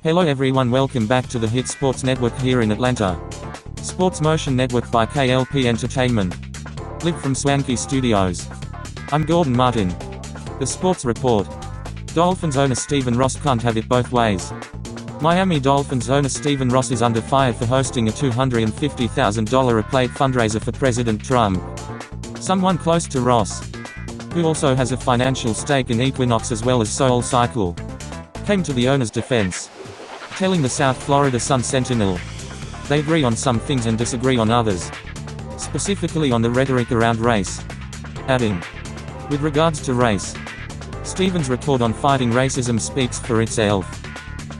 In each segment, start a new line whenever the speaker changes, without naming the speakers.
Hello everyone, welcome back to the Hit Sports Network here in Atlanta. Sports Motion Network by K.L.P Entertainment. Live from Swanky Studios. I'm Gordon Martin. The Sports Report. Dolphins owner Stephen Ross can't have it both ways. Miami Dolphins owner Stephen Ross is under fire for hosting a $250,000 a plate fundraiser for President Trump. Someone close to Ross, who also has a financial stake in Equinox as well as Soul Cycle, came to the owner's defense, telling the South Florida Sun-Sentinel, they agree on some things and disagree on others, specifically on the rhetoric around race, adding, with regards to race, Stephen's report on fighting racism speaks for itself.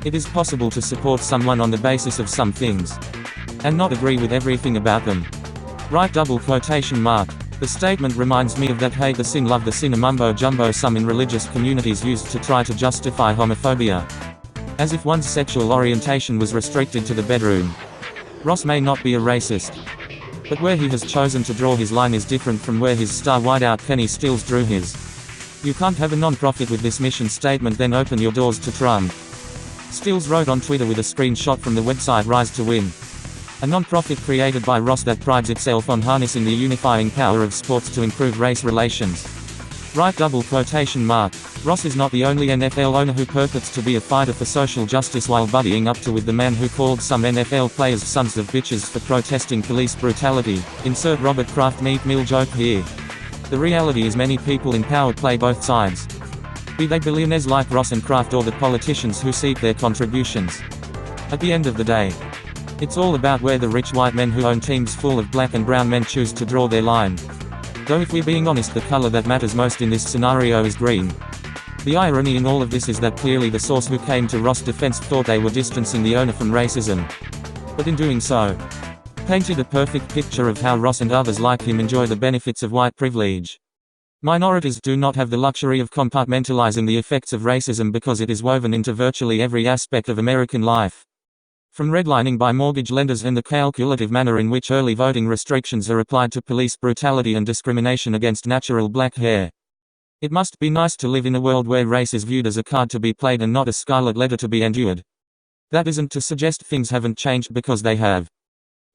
It is possible to support someone on the basis of some things, and not agree with everything about them. Right double quotation mark. The statement reminds me of that hate the sin love the sin mumbo jumbo some in religious communities used to try to justify homophobia, as if one's sexual orientation was restricted to the bedroom. Ross may not be a racist, but where he has chosen to draw his line is different from where his star wideout Kenny Stills drew his. You can't have a non-profit with this mission statement then open your doors to Trump. Stills wrote on Twitter with a screenshot from the website Rise to Win, a non-profit created by Ross that prides itself on harnessing the unifying power of sports to improve race relations. Right double quotation mark. Ross is not the only NFL owner who purports to be a fighter for social justice while buddying up to with the man who called some NFL players sons of bitches for protesting police brutality. Insert Robert Kraft meat meal joke here. The reality is many people in power play both sides, be they billionaires like Ross and Kraft or the politicians who seek their contributions. At the end of the day, it's all about where the rich white men who own teams full of black and brown men choose to draw their line. Though if we're being honest, the color that matters most in this scenario is green. The irony in all of this is that clearly the source who came to Ross' defense thought they were distancing the owner from racism, but in doing so, painted a perfect picture of how Ross and others like him enjoy the benefits of white privilege. Minorities do not have the luxury of compartmentalizing the effects of racism because it is woven into virtually every aspect of American life. From redlining by mortgage lenders and the calculative manner in which early voting restrictions are applied to police brutality and discrimination against natural black hair. It must be nice to live in a world where race is viewed as a card to be played and not a scarlet letter to be endured. That isn't to suggest things haven't changed because they have.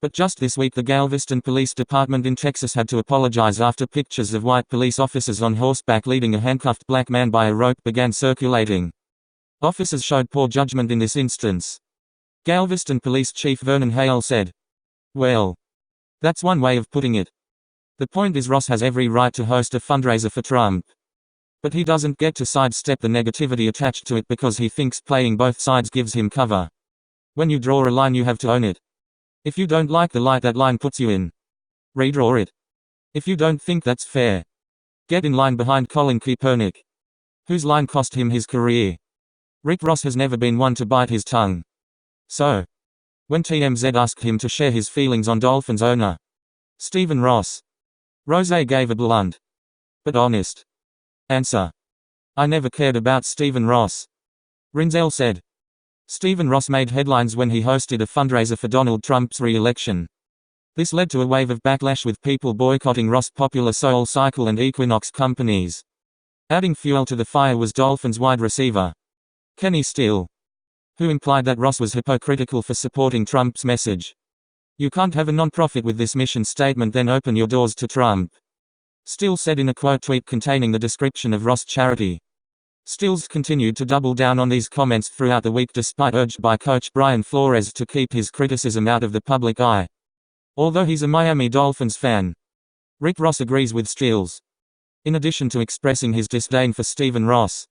But just this week the Galveston Police Department in Texas had to apologize after pictures of white police officers on horseback leading a handcuffed black man by a rope began circulating. Officers showed poor judgment in this instance. Galveston Police Chief Vernon Hale said, "Well, that's one way of putting it. The point is Ross has every right to host a fundraiser for Trump. But he doesn't get to sidestep the negativity attached to it because he thinks playing both sides gives him cover. When you draw a line you have to own it. If you don't like the light that line puts you in, redraw it. If you don't think that's fair, get in line behind Colin Kaepernick, whose line cost him his career. Rick Ross has never been one to bite his tongue. So, when TMZ asked him to share his feelings on Dolphins owner Stephen Ross, Rose gave a blunt, but honest answer. I never cared about Stephen Ross. Rinzel said. Stephen Ross made headlines when he hosted a fundraiser for Donald Trump's re-election. This led to a wave of backlash with people boycotting Ross' popular Soul Cycle and Equinox companies. Adding fuel to the fire was Dolphins wide receiver Kenny Stills, who implied that Ross was hypocritical for supporting Trump's message. You can't have a non-profit with this mission statement then open your doors to Trump. Stills said in a quote tweet containing the description of Ross' charity. Stills continued to double down on these comments throughout the week despite urged by coach Brian Flores to keep his criticism out of the public eye. Although he's a Miami Dolphins fan, Rick Ross agrees with Stills. In addition to expressing his disdain for Stephen Ross,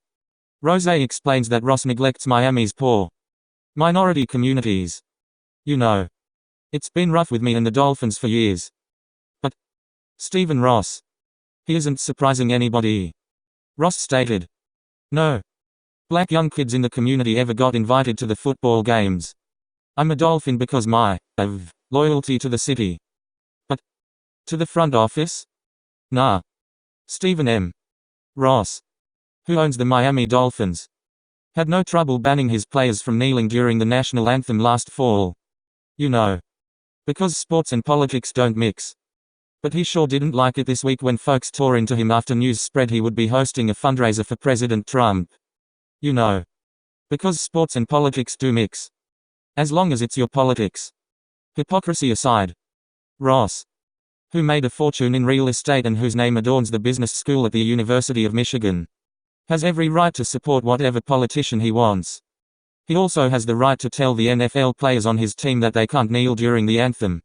Rose explains that Ross neglects Miami's poor minority communities. You know, it's been rough with me and the Dolphins for years. But Stephen Ross, he isn't surprising anybody. Ross stated, no black young kids in the community ever got invited to the football games. I'm a Dolphin because my loyalty to the city. But to the front office? Nah. Stephen M. Ross, who owns the Miami Dolphins, had no trouble banning his players from kneeling during the national anthem last fall. You know, because sports and politics don't mix. But he sure didn't like it this week when folks tore into him after news spread he would be hosting a fundraiser for President Trump. You know, Because sports and politics do mix. As long as it's your politics. Hypocrisy aside. Ross, who made a fortune in real estate and whose name adorns the business school at the University of Michigan, has every right to support whatever politician he wants. He also has the right to tell the NFL players on his team that they can't kneel during the anthem.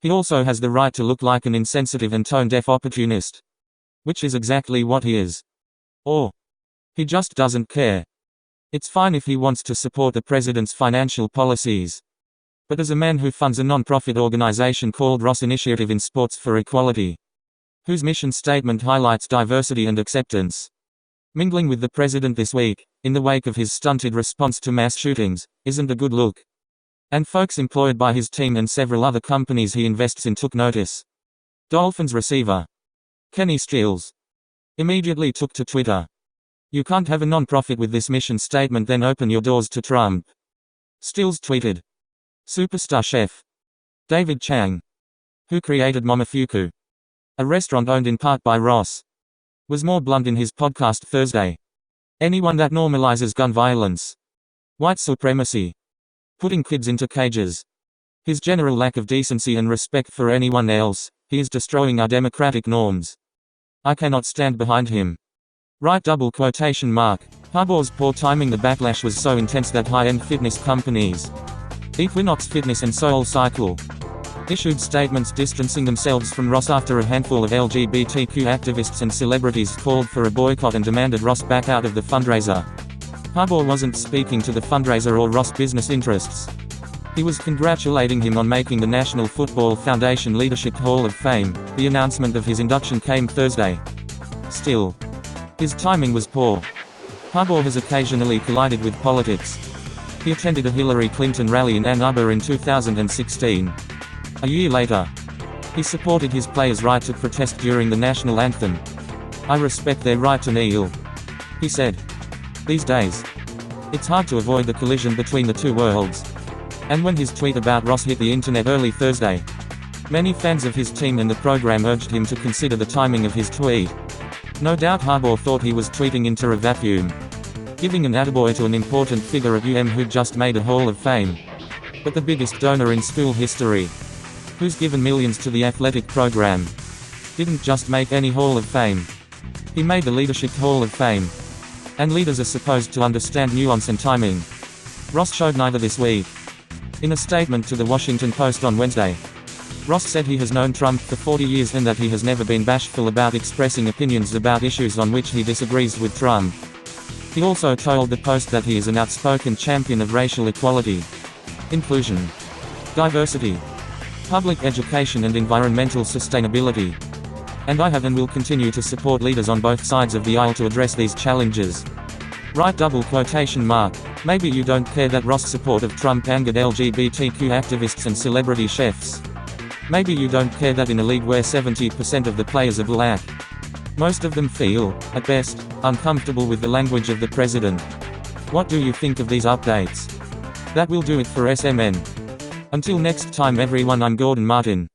He also has the right to look like an insensitive and tone-deaf opportunist. Which is exactly what he is. Or he just doesn't care. It's fine if he wants to support the president's financial policies. But as a man who funds a non-profit organization called Ross Initiative in Sports for Equality, whose mission statement highlights diversity and acceptance, mingling with the president this week, in the wake of his stunted response to mass shootings, isn't a good look. And folks employed by his team and several other companies he invests in took notice. Dolphins receiver Kenny Stills immediately took to Twitter. "You can't have a non-profit with this mission statement, then open your doors to Trump." Stills tweeted. Superstar chef David Chang, who created Momofuku, a restaurant owned in part by Ross, was more blunt in his podcast Thursday. "Anyone that normalizes gun violence, white supremacy, putting kids into cages, his general lack of decency and respect for anyone else, he is destroying our democratic norms. I cannot stand behind him." Right double quotation mark. Harbaugh's poor timing. The backlash was so intense that high-end fitness companies, Equinox Fitness and Soul Cycle, issued statements distancing themselves from Ross after a handful of LGBTQ activists and celebrities called for a boycott and demanded Ross back out of the fundraiser. Harbaugh wasn't speaking to the fundraiser or Ross' business interests. He was congratulating him on making the National Football Foundation Leadership Hall of Fame. The announcement of his induction came Thursday. Still, his timing was poor. Harbaugh has occasionally collided with politics. He attended a Hillary Clinton rally in Ann Arbor in 2016. A year later, he supported his players' right to protest during the national anthem. "I respect their right to kneel," he said. These days, it's hard to avoid the collision between the two worlds. And when his tweet about Ross hit the internet early Thursday, many fans of his team and the program urged him to consider the timing of his tweet. No doubt Harbaugh thought he was tweeting into a vacuum, giving an attaboy to an important figure at who just made a Hall of Fame. But the biggest donor in school history, who's given millions to the athletic program, didn't just make any Hall of Fame. He made the Leadership Hall of Fame. And leaders are supposed to understand nuance and timing. Ross showed neither this week. In a statement to the Washington Post on Wednesday, Ross said he has known Trump for 40 years and that he has never been bashful about expressing opinions about issues on which he disagrees with Trump. He also told the Post that he is an outspoken champion of racial equality, inclusion, diversity, public education and environmental sustainability. "And I have and will continue to support leaders on both sides of the aisle to address these challenges." Right double quotation mark. Maybe you don't care that Ross' support of Trump angered LGBTQ activists and celebrity chefs. Maybe you don't care that in a league where 70% of the players are black, most of them feel, at best, uncomfortable with the language of the president. What do you think of these updates? That will do it for SMN. Until next time everyone, I'm Gordon Martin.